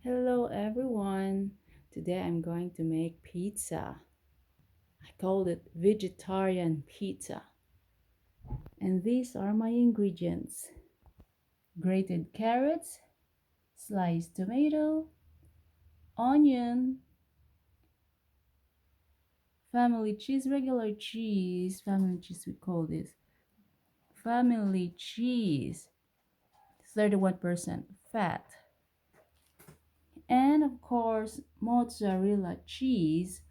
Hello everyone. Today I'm going to make pizza. I called it vegetarian pizza. And these are my ingredients: grated carrots, sliced tomato, onion, family cheese, regular cheese, family cheese we call this. Family cheese, 31% fat. And of course, mozzarella cheese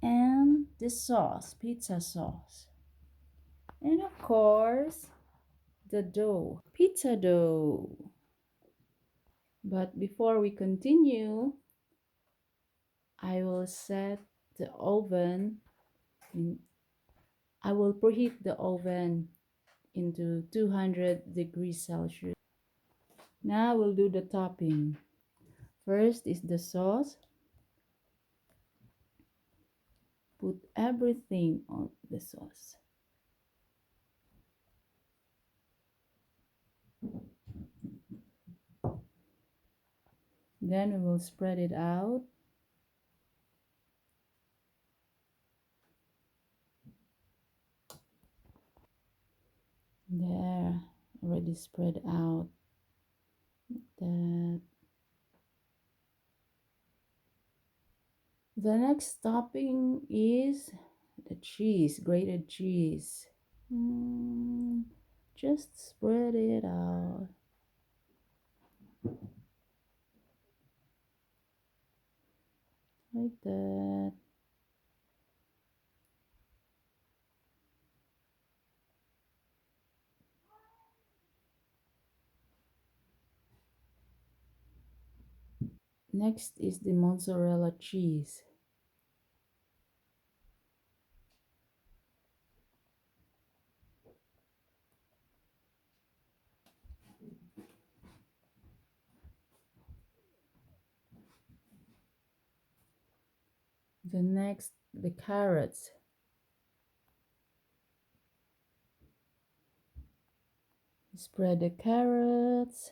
and the sauce, pizza sauce. And of course, the dough, pizza dough. But before we continue, I will set the oven in, I will preheat the oven into 200 degrees Celsius. Now we'll do the topping. First is the sauce. Put everything on the sauce. Then we will spread it out. There, already spread out. That. The next topping is the cheese, grated cheese. Mm, just spread it out like that. Next is the mozzarella cheese. The next, the carrots. Spread the carrots.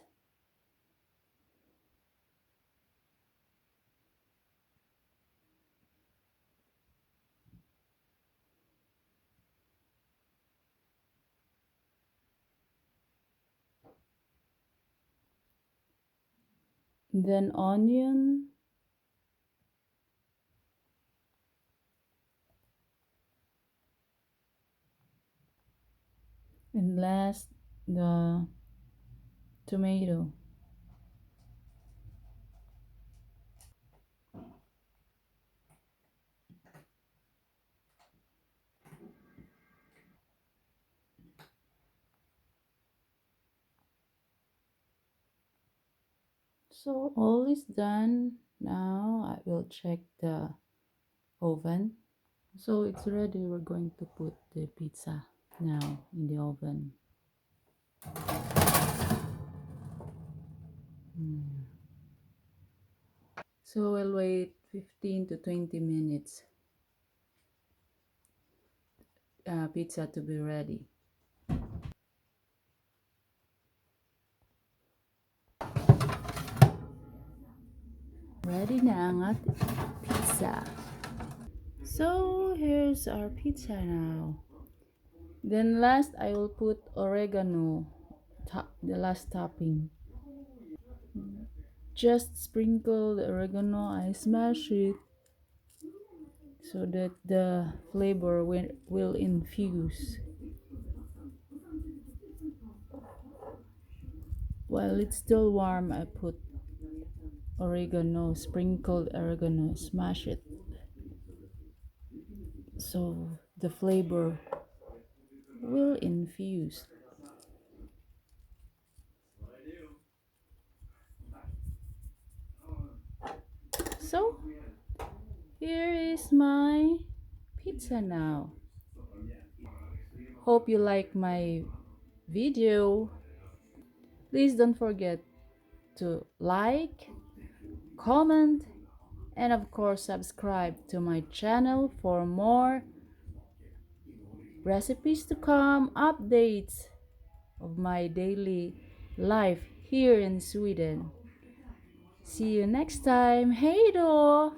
Then onion. And last, the tomato. So all is done. Now I will check the oven. So it's ready. We're going to put the pizza now in the oven. So we'll wait 15 to 20 minutes pizza to be ready. Ready na ang ating pizza. So here's our pizza now. Then last I will put oregano, the last topping. Just sprinkle the oregano. I smash it so that the flavor will infuse. While it's still warm, I put oregano, sprinkled oregano, smash it so the flavor will infuse. So here is my pizza now. Hope you like my video. Please don't forget to like, comment, and of course subscribe to my channel for more recipes to come, updates of my daily life here in Sweden. See you next time. Hey, do.